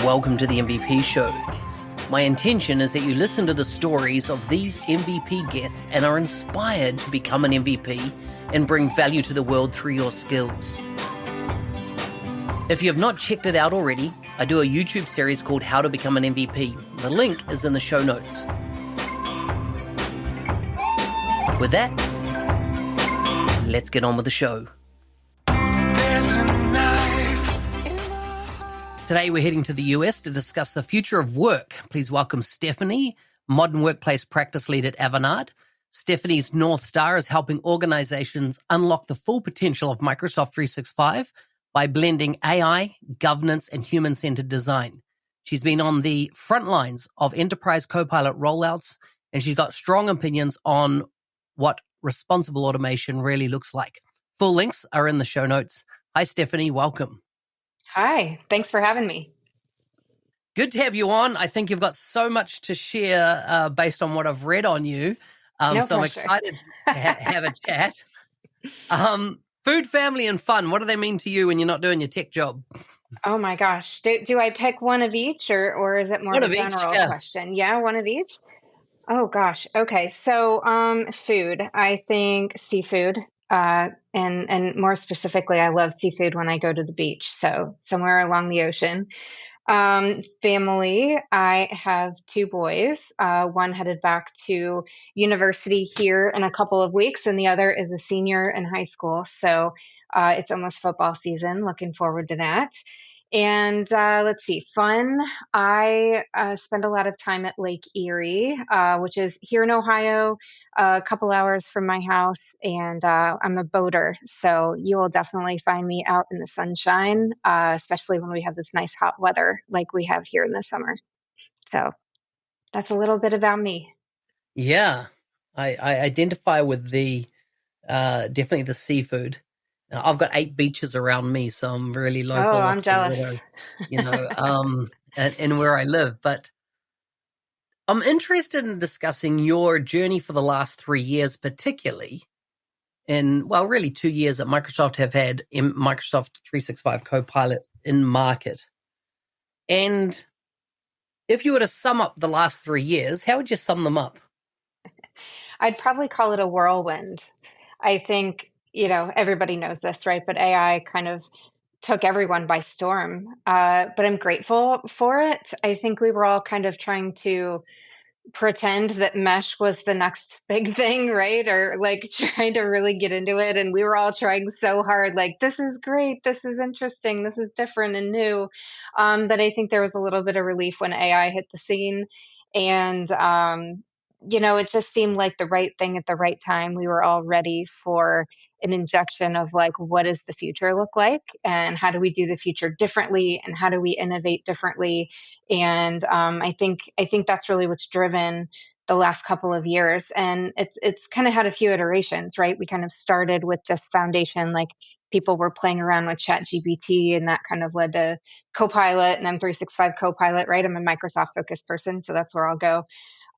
welcome to the MVP Show. My intention is that you listen to the stories of these MVP guests and are inspired to become an MVP and bring value to the world through your skills. If you have not checked it out already, I do a YouTube series called How to Become an MVP. The link is in the show notes. With that, let's get on with the show. Today, we're heading to the US to discuss the future of work. Please welcome Stephanie, Modern Workplace Practice Lead at Avanade. Stephanie's North Star is helping organizations unlock the full potential of Microsoft 365 by blending AI, governance, and human-centered design. She's been on the front lines of enterprise Copilot rollouts, and she's got strong opinions on what responsible automation really looks like. Full links are in the show notes. Hi, Stephanie. Welcome. Hi, thanks for having me. Good to have you on. I think you've got so much to share based on what I've read on you. No so I'm pressure. excited to have a chat. Food, family, and fun. What do they mean to you when you're not doing your tech job? Oh my gosh. Do I pick one of each or is it more One of a of each, general yeah. question? Yeah, one of each? Oh gosh. Okay. So food. I think seafood. And more specifically, I love seafood when I go to the beach. So somewhere along the ocean. Family, I have two boys. One headed back to university here in a couple of weeks, and the other is a senior in high school. So it's almost football season. Looking forward to that. And let's see, fun. I spend a lot of time at Lake Erie, which is here in Ohio, a couple hours from my house, and I'm a boater. So you will definitely find me out in the sunshine, especially when we have this nice hot weather like we have here in the summer. So that's a little bit about me. Yeah, I identify with the definitely the seafood. I've got 8 beaches around me, so I'm really local. Oh, I'm jealous. And where I live. But I'm interested in discussing your journey for the last 3 years, particularly really 2 years that Microsoft have had in Microsoft 365 Copilot in market. And if you were to sum up the last 3 years, how would you sum them up? I'd probably call it a whirlwind. I think, everybody knows this, right? But AI kind of took everyone by storm. But I'm grateful for it. I think we were all kind of trying to pretend that mesh was the next big thing, right? Or like trying to really get into it. And we were all trying so hard, like, this is great, this is interesting, this is different and new. That I think there was a little bit of relief when AI hit the scene. And, it just seemed like the right thing at the right time. We were all ready for an injection of like, what does the future look like? And how do we do the future differently? And how do we innovate differently? And I think that's really what's driven the last couple of years. And it's kind of had a few iterations, right? We kind of started with just foundation, like people were playing around with ChatGPT, and that kind of led to Copilot and M365 Copilot, right? I'm a Microsoft focused person, so that's where I'll go.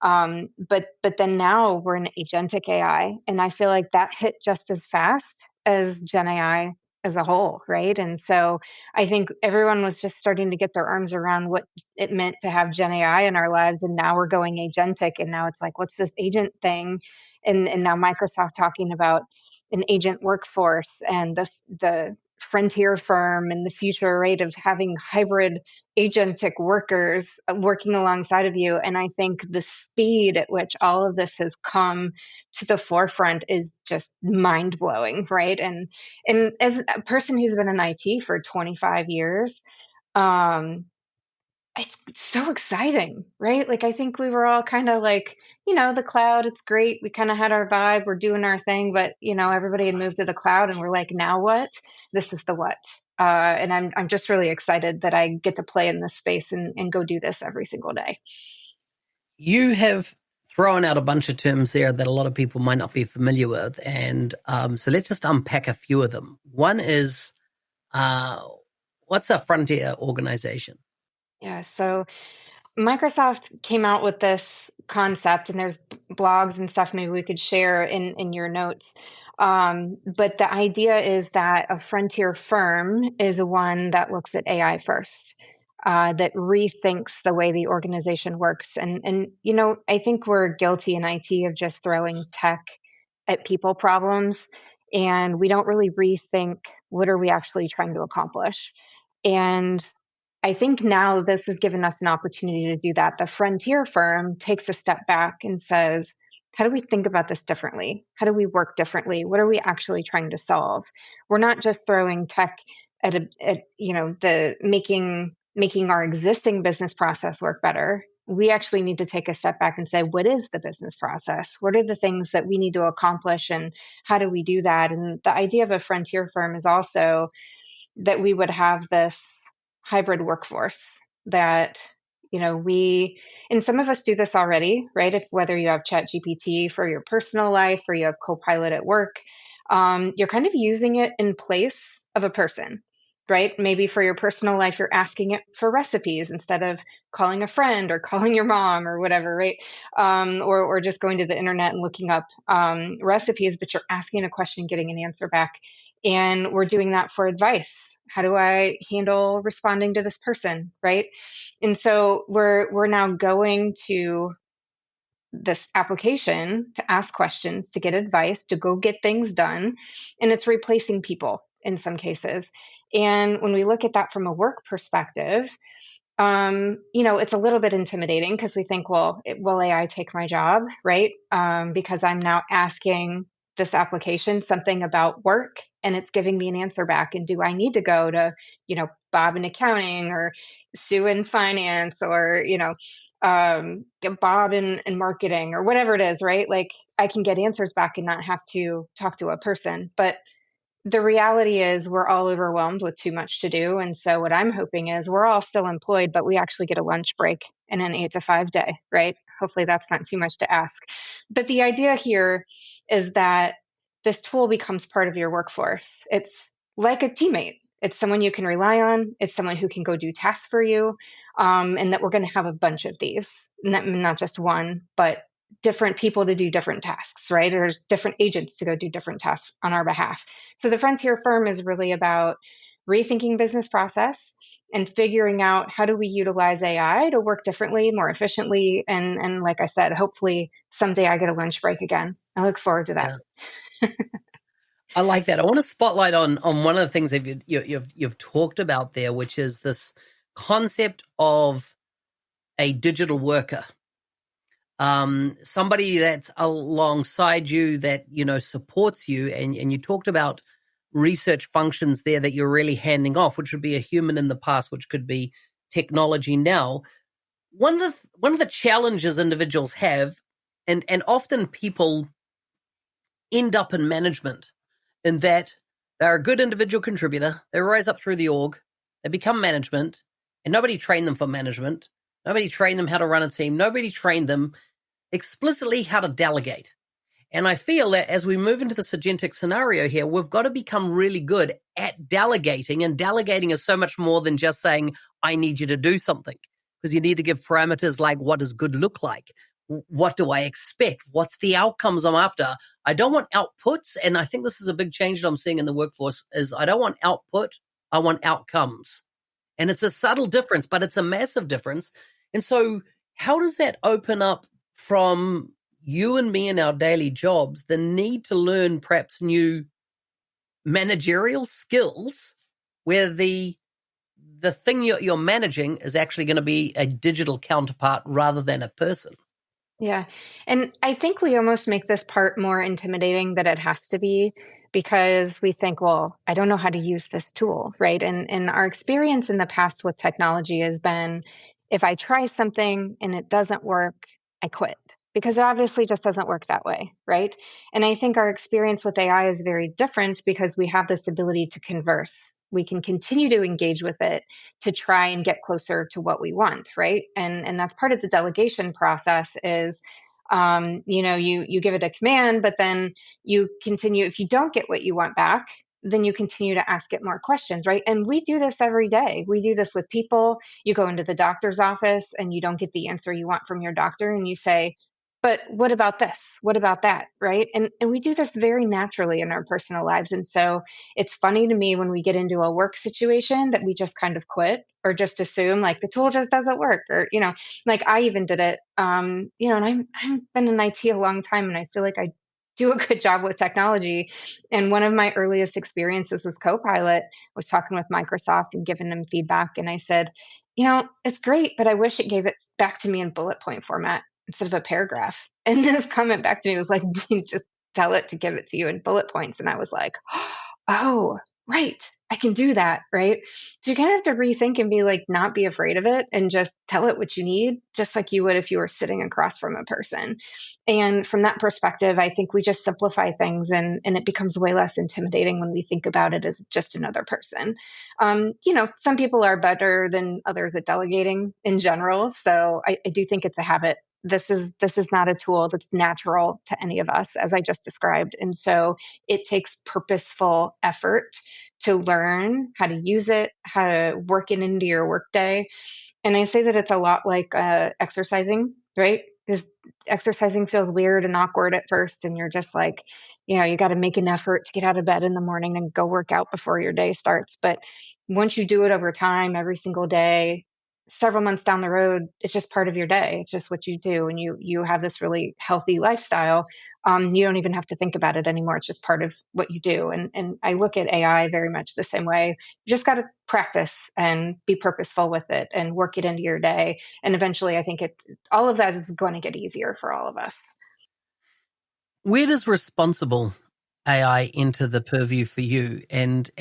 But then now we're in agentic AI, and I feel like that hit just as fast as Gen AI as a whole, right? And so I think everyone was just starting to get their arms around what it meant to have Gen AI in our lives, and now we're going agentic, and now it's like, what's this agent thing? And now Microsoft talking about an agent workforce and the frontier firm and the future, right, of having hybrid agentic workers working alongside of you. And I think the speed at which all of this has come to the forefront is just mind blowing, right? And as a person who's been in IT for 25 years, it's so exciting, right? Like, I think we were all kind of like, the cloud, it's great. We kind of had our vibe, we're doing our thing, but everybody had moved to the cloud and we're like, now what? This is the what. And I'm just really excited that I get to play in this space and go do this every single day. You have thrown out a bunch of terms there that a lot of people might not be familiar with. And so let's just unpack a few of them. One is, what's a frontier organization? Yeah, so Microsoft came out with this concept, and there's blogs and stuff maybe we could share in your notes. But the idea is that a frontier firm is one that looks at AI first. that rethinks the way the organization works. And I think we're guilty in IT of just throwing tech at people problems, and we don't really rethink what are we actually trying to accomplish. And I think now this has given us an opportunity to do that. The frontier firm takes a step back and says, how do we think about this differently? How do we work differently? What are we actually trying to solve? We're not just throwing tech at the making our existing business process work better. We actually need to take a step back and say, what is the business process? What are the things that we need to accomplish, and how do we do that? And the idea of a frontier firm is also that we would have this hybrid workforce that, we, and some of us do this already, right? If whether you have Chat GPT for your personal life or you have Copilot at work, you're kind of using it in place of a person, right? Maybe for your personal life, you're asking it for recipes instead of calling a friend or calling your mom or whatever, right? Or just going to the internet and looking up recipes, but you're asking a question, getting an answer back. And we're doing that for advice. How do I handle responding to this person, right? And so we're now going to this application to ask questions, to get advice, to go get things done, and it's replacing people in some cases. And when we look at that from a work perspective, it's a little bit intimidating because we think, well, will AI take my job, right? Because I'm now asking this application something about work and it's giving me an answer back. And do I need to go to, Bob in accounting or Sue in finance or, Bob in marketing or whatever it is, right? Like I can get answers back and not have to talk to a person. But the reality is we're all overwhelmed with too much to do. And so what I'm hoping is we're all still employed, but we actually get a lunch break in an 8 to 5 day, right? Hopefully that's not too much to ask. But the idea here is that this tool becomes part of your workforce. It's like a teammate. It's someone you can rely on. It's someone who can go do tasks for you. And that we're going to have a bunch of these, not just one, but different people to do different tasks, right? There's different agents to go do different tasks on our behalf. So the frontier firm is really about rethinking business process and figuring out how do we utilize AI to work differently, more efficiently. And like I said, hopefully someday I get a lunch break again. I look forward to that. Yeah. I like that. I want to spotlight on one of the things that you've talked about there, which is this concept of a digital worker. Somebody that's alongside you that, supports you. And you talked about research functions there that you're really handing off, which would be a human in the past, which could be technology now. One of the challenges individuals have, and often people end up in management, in that they're a good individual contributor, they rise up through the org, they become management, and nobody trained them for management. Nobody trained them how to run a team. Nobody trained them explicitly how to delegate. And I feel that as we move into this agentic scenario here, we've got to become really good at delegating. And delegating is so much more than just saying, I need you to do something. Because you need to give parameters like, what does good look like? What do I expect? What's the outcomes I'm after? I don't want outputs. And I think this is a big change that I'm seeing in the workforce is I don't want output. I want outcomes. And it's a subtle difference, but it's a massive difference. And so how does that open up from you and me in our daily jobs, the need to learn perhaps new managerial skills where the thing you're managing is actually going to be a digital counterpart rather than a person? Yeah. And I think we almost make this part more intimidating than it has to be because we think, well, I don't know how to use this tool, right? And our experience in the past with technology has been if I try something and it doesn't work, I quit because it obviously just doesn't work that way, right? And I think our experience with AI is very different because we have this ability to converse. We can continue to engage with it to try and get closer to what we want, right? And that's part of the delegation process is, you give it a command, but then you continue. If you don't get what you want back, then you continue to ask it more questions, right? And we do this every day. We do this with people. You go into the doctor's office and you don't get the answer you want from your doctor, and you say, but what about this? What about that? Right. And we do this very naturally in our personal lives. And so it's funny to me when we get into a work situation that we just kind of quit or just assume like the tool just doesn't work, or, like I even did it. And I've been in IT a long time, and I feel like I do a good job with technology. And one of my earliest experiences was Copilot. I was talking with Microsoft and giving them feedback. And I said, it's great, but I wish it gave it back to me in bullet point format instead of a paragraph. And his comment back to me was like, you just tell it to give it to you in bullet points. And I was like, oh, right, I can do that. Right. So you kind of have to rethink and be like, not be afraid of it and just tell it what you need, just like you would if you were sitting across from a person. And from that perspective, I think we just simplify things, and it becomes way less intimidating when we think about it as just another person. Some people are better than others at delegating in general. So I do think it's a habit. This is not a tool that's natural to any of us, as I just described. And so it takes purposeful effort to learn how to use it, how to work it into your workday. And I say that it's a lot like exercising, right? Because exercising feels weird and awkward at first, and you're just like, you got to make an effort to get out of bed in the morning and go work out before your day starts. But once you do it over time, every single day, several months down the road, it's just part of your day. It's just what you do, and you have this really healthy lifestyle. You don't even have to think about it anymore. It's just part of what you do. And I look at AI very much the same way. You just got to practice and be purposeful with it and work it into your day. And eventually, I think all of that is going to get easier for all of us. Where does responsible AI enter the purview for you? And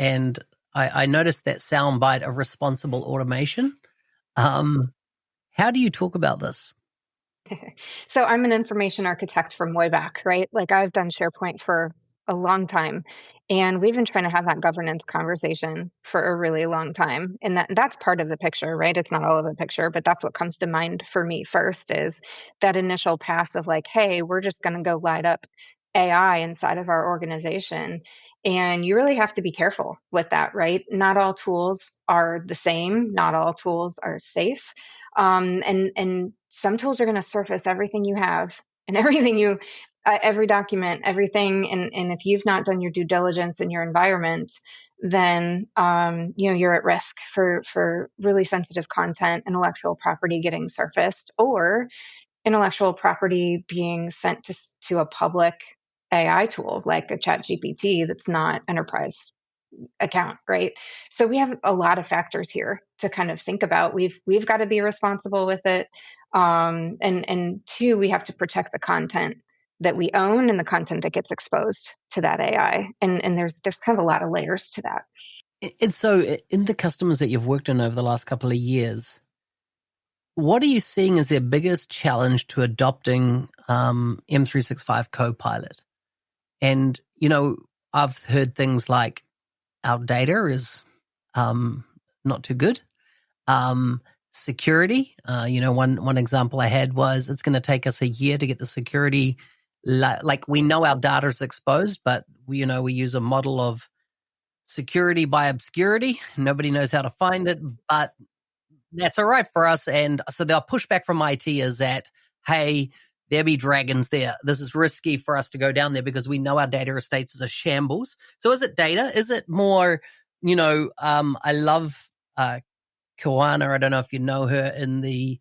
I noticed that soundbite of responsible automation. How do you talk about this? So I'm an information architect from way back, right? Like I've done SharePoint for a long time, and we've been trying to have that governance conversation for a really long time. And that's part of the picture, right? It's not all of the picture, but that's what comes to mind for me first is that initial pass of like, hey, we're just going to go light up AI inside of our organization. And you really have to be careful with that, right? Not all tools are the same. Not all tools are safe. And some tools are going to surface everything you have and every document, everything. And if you've not done your due diligence in your environment, then you're at risk for really sensitive content, intellectual property getting surfaced, or intellectual property being sent to a public AI tool like a chat GPT that's not enterprise account, right? So we have a lot of factors here to kind of think about. We've got to be responsible with it. And two, we have to protect the content that we own and the content that gets exposed to that AI. And there's kind of a lot of layers to that. And so in the customers that you've worked in over the last couple of years, what are you seeing as their biggest challenge to adopting M365 Copilot? And, I've heard things like our data is not too good. Security, one example I had was it's going to take us a year to get the security. Like we know our data is exposed, but we use a model of security by obscurity. Nobody knows how to find it, but that's all right for us. And so the pushback from IT is that, hey, there be dragons there. This is risky for us to go down there because we know our data estates is a shambles. So is it data? Is it more, I love Kawana. I don't know if you know her in the,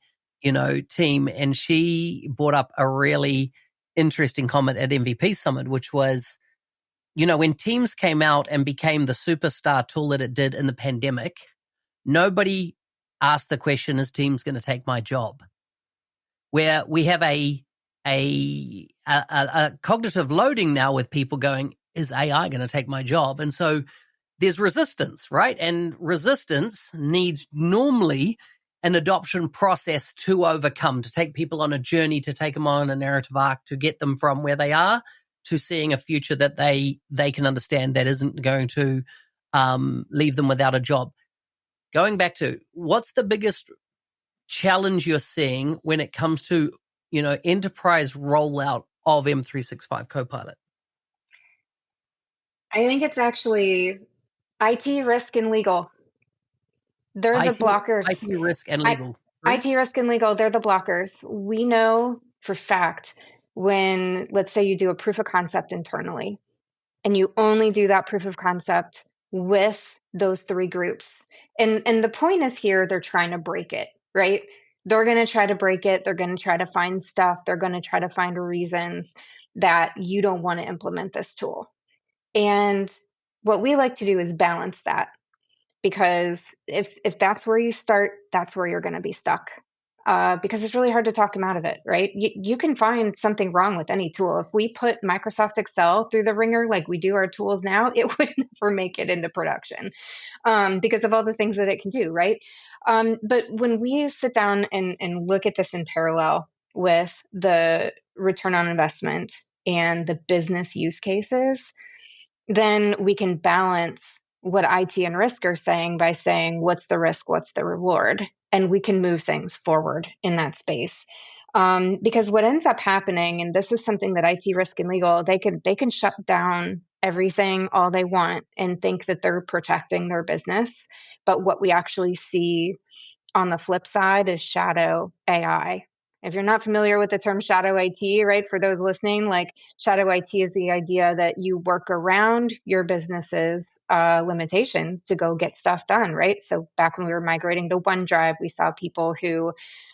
team. And she brought up a really interesting comment at MVP Summit, which was, when Teams came out and became the superstar tool that it did in the pandemic, nobody asked the question, is Teams going to take my job? Where we have a cognitive loading now with people going, is AI going to take my job? And so there's resistance, right? And resistance needs normally an adoption process to overcome, to take people on a journey, to take them on a narrative arc, to get them from where they are to seeing a future that they can understand that isn't going to leave them without a job. Going back to what's the biggest challenge you're seeing when it comes to, enterprise rollout of M365 Copilot? I think it's actually IT, risk, and legal. They're the blockers. IT risk and legal. IT risk and legal, they're the blockers. We know for fact, when, let's say you do a proof of concept internally, and you only do that proof of concept with those three groups. And the point is here, they're trying to break it, right? They're going to try to break it. They're going to try to find stuff. They're going to try to find reasons that you don't want to implement this tool. And what we like to do is balance that, because if that's where you start, that's where you're going to be stuck. Because it's really hard to talk them out of it, right? You can find something wrong with any tool. If we put Microsoft Excel through the ringer like we do our tools now, it would never make it into production, because of all the things that it can do, right? But when we sit down and look at this in parallel with the return on investment and the business use cases, then we can balance what IT and risk are saying by saying, what's the risk, what's the reward? And we can move things forward in that space. Because what ends up happening, and this is something that IT, risk, and legal, they can shut down everything all they want and think that they're protecting their business. But what we actually see on the flip side is shadow AI. If you're not familiar with the term shadow IT, right, for those listening, like shadow IT is the idea that you work around your business's limitations to go get stuff done, right? So back when we were migrating to OneDrive, we saw people who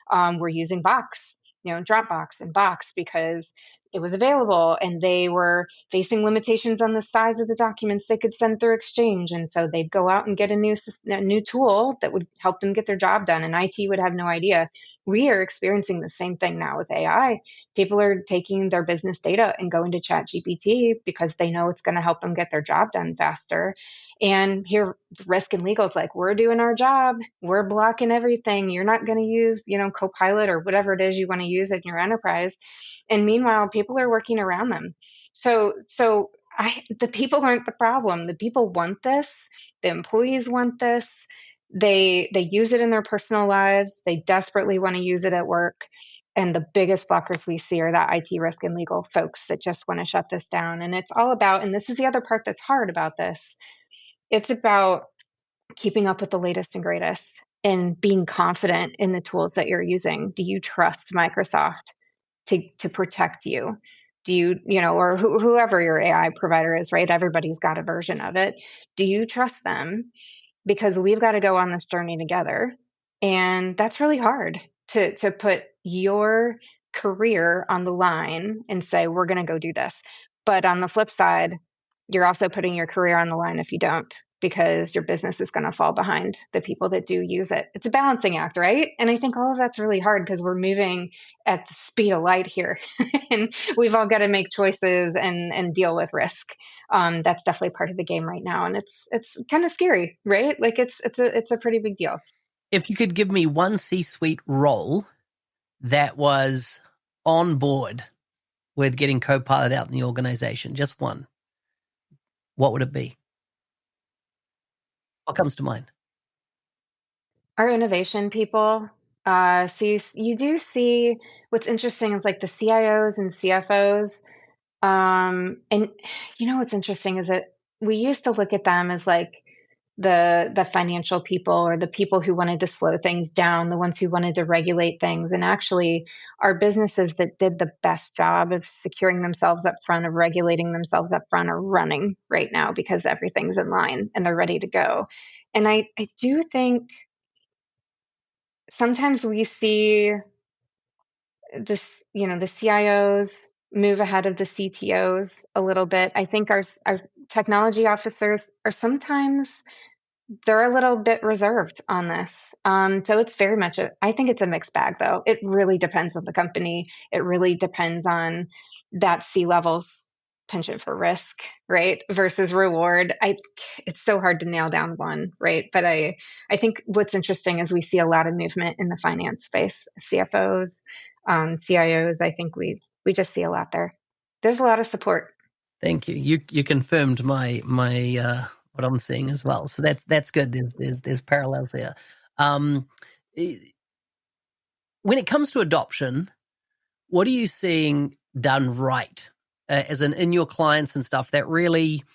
were using Box, Dropbox and Box, because it was available, and they were facing limitations on the size of the documents they could send through Exchange. And so they'd go out and get a new tool that would help them get their job done, and IT would have no idea. We are experiencing the same thing now with AI. People are taking their business data and going to ChatGPT because they know it's going to help them get their job done faster. And here, risk and legal is like, we're doing our job. We're blocking everything. You're not going to use, Copilot or whatever it is you want to use in your enterprise. And meanwhile, people are working around them. So the people aren't the problem. The people want this. The employees want this. They use it in their personal lives. They desperately want to use it at work. And the biggest blockers we see are that IT, risk, and legal folks that just want to shut this down. And it's all about, and this is the other part that's hard about this, it's about keeping up with the latest and greatest and being confident in the tools that you're using. Do you trust Microsoft to protect you? Do you, or whoever your AI provider is, right? Everybody's got a version of it. Do you trust them? Because we've got to go on this journey together. And that's really hard to put your career on the line and say, we're going to go do this. But on the flip side, you're also putting your career on the line if you don't, because your business is going to fall behind the people that do use it. It's a balancing act, right? And I think all of that's really hard because we're moving at the speed of light here. And we've all got to make choices and deal with risk. That's definitely part of the game right now. And it's kind of scary, right? Like it's a pretty big deal. If you could give me one C-suite role that was on board with getting Copilot out in the organization, just one, what would it be? What comes to mind? Our innovation people. You do see what's interesting is like the CIOs and CFOs. And what's interesting is that we used to look at them as like the financial people, or the people who wanted to slow things down, the ones who wanted to regulate things. And actually, our businesses that did the best job of securing themselves up front, of regulating themselves up front, are running right now because everything's in line and they're ready to go. And I do think sometimes we see this, the CIOs move ahead of the CTOs a little bit. I think our technology officers are sometimes, they're a little bit reserved on this. So it's very much I think it's a mixed bag, though. It really depends on the company. It really depends on that C-level's penchant for risk, right, versus reward. It's so hard to nail down one, right? But I think what's interesting is we see a lot of movement in the finance space, CFOs, CIOs. I think we just see a lot there. There's a lot of support. Thank you. You confirmed my what I'm seeing as well. So that's good. There's parallels there. When it comes to adoption, what are you seeing done right, as in your clients and stuff, that really,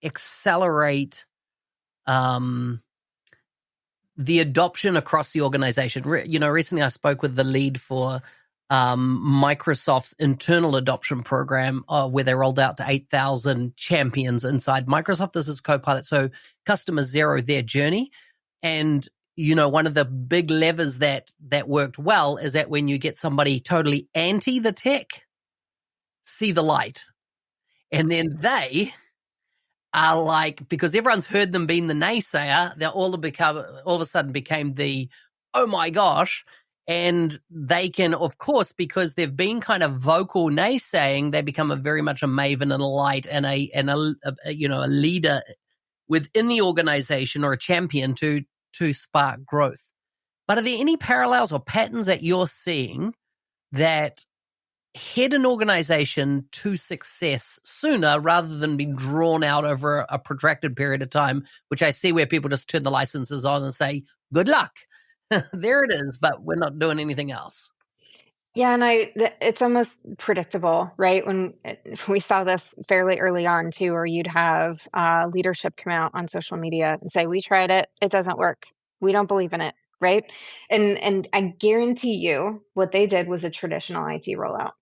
accelerate the adoption across the organization? Recently I spoke with the lead for Microsoft's internal adoption program, where they rolled out to 8,000 champions inside Microsoft. This is Copilot. So customers zero their journey. And, one of the big levers that worked well is that when you get somebody totally anti the tech, see the light. And then they are like, because everyone's heard them being the naysayer, they're all of a sudden became the, oh my gosh. And they can, of course, because they've been kind of vocal naysaying, they become very much a maven and a light and a leader within the organization or a champion to spark growth. But are there any parallels or patterns that you're seeing that head an organization to success sooner rather than being drawn out over a protracted period of time, which I see where people just turn the licenses on and say, good luck. There it is, but we're not doing anything else. Yeah, and it's almost predictable, right? When we saw this fairly early on too, where you'd have leadership come out on social media and say, "We tried it; it doesn't work. We don't believe in it." Right? And I guarantee you, what they did was a traditional IT rollout.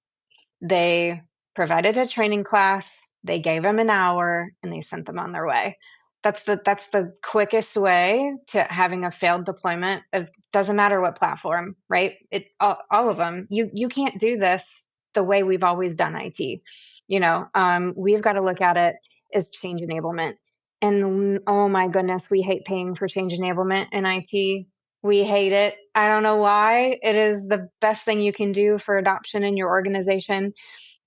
They provided a training class, they gave them an hour, and they sent them on their way. That's the quickest way to having a failed deployment of, doesn't matter what platform, right? All of them. You can't do this the way we've always done IT. We've got to look at it as change enablement. And oh my goodness, we hate paying for change enablement in IT. We hate it. I don't know why. It is the best thing you can do for adoption in your organization.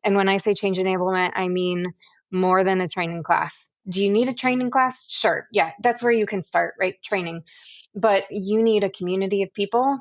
And when I say change enablement, I mean more than a training class. Do you need a training class? Sure. Yeah, that's where you can start, right? Training. But you need a community of people,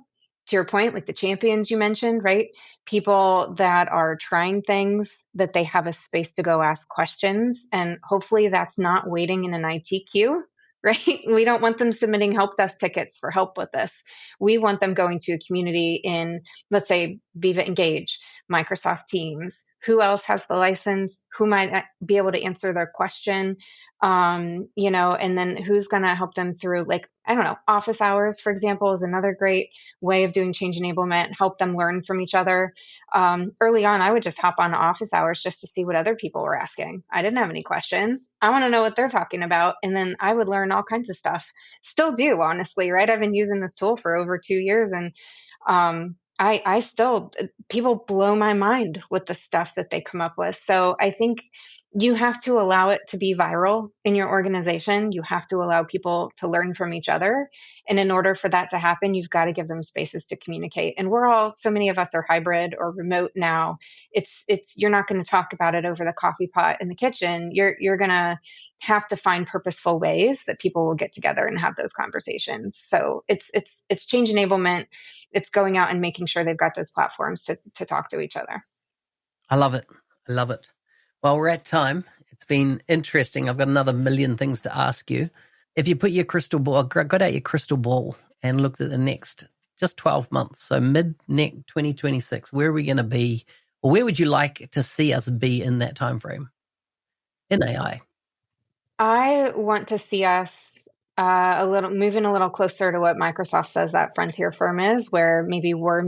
to your point, like the champions you mentioned, right? People that are trying things, that they have a space to go ask questions. And hopefully that's not waiting in an IT queue, right? We don't want them submitting help desk tickets for help with this. We want them going to a community in, let's say, Viva Engage, Microsoft Teams. Who else has the license? Who might be able to answer their question? And then who's going to help them through, like, I don't know, office hours, for example, is another great way of doing change enablement, help them learn from each other. Early on, I would just hop on office hours just to see what other people were asking. I didn't have any questions. I want to know what they're talking about. And then I would learn all kinds of stuff. Still do, honestly, right? I've been using this tool for over 2 years, and I still, people blow my mind with the stuff that they come up with. So I think you have to allow it to be viral in your organization. You have to allow people to learn from each other. And in order for that to happen, you've got to give them spaces to communicate. And so many of us are hybrid or remote now. You're not going to talk about it over the coffee pot in the kitchen. You're going to have to find purposeful ways that people will get together and have those conversations. So it's change enablement. It's going out and making sure they've got those platforms to talk to each other. I love it. I love it. Well, we're at time. It's been interesting. I've got another million things to ask you. If you put your crystal ball, got out your crystal ball and looked at the next just 12 months, so mid-next 2026, where are we going to be, or where would you like to see us be in that time frame in AI? I want to see us moving a little closer to what Microsoft says that frontier firm is, where maybe we're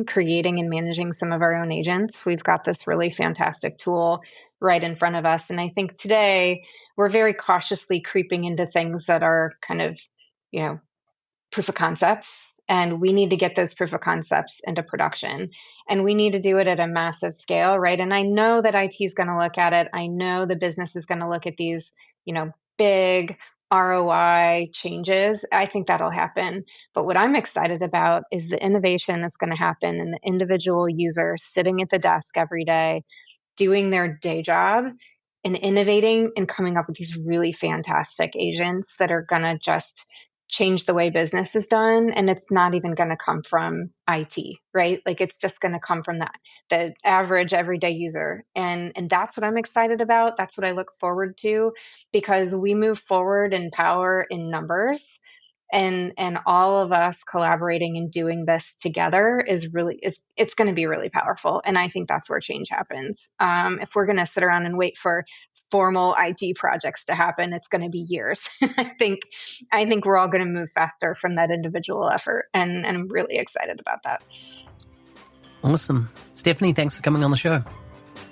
creating and managing some of our own agents. We've got this really fantastic tool right in front of us. And I think today we're very cautiously creeping into things that are kind of, proof of concepts. And we need to get those proof of concepts into production. And we need to do it at a massive scale, right? And I know that IT is going to look at it. I know the business is going to look at these, big ROI changes. I think that'll happen. But what I'm excited about is the innovation that's going to happen in the individual user sitting at the desk every day, doing their day job and innovating and coming up with these really fantastic agents that are going to just change the way business is done. And it's not even going to come from IT, right? Like, it's just going to come from the average everyday user. And that's what I'm excited about. That's what I look forward to, because we move forward in power in numbers. And all of us collaborating and doing this together is really, it's going to be really powerful. And I think that's where change happens. If we're going to sit around and wait for formal IT projects to happen, it's going to be years. I think we're all going to move faster from that individual effort. And I'm really excited about that. Awesome. Stephanie, thanks for coming on the show.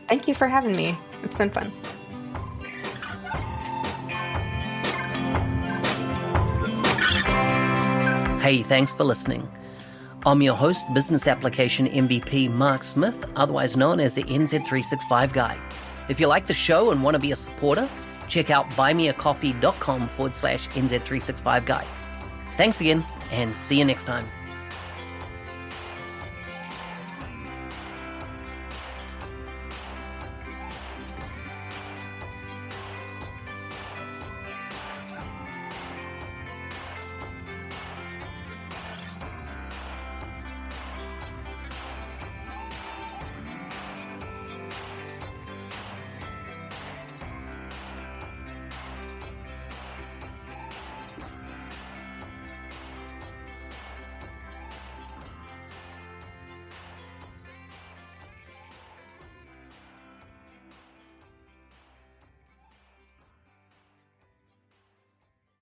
Thank you for having me. It's been fun. Hey, thanks for listening. I'm your host, Business Application MVP Mark Smith, otherwise known as the NZ365 Guy. If you like the show and want to be a supporter, check out buymeacoffee.com/NZ365 Guy. Thanks again, and see you next time.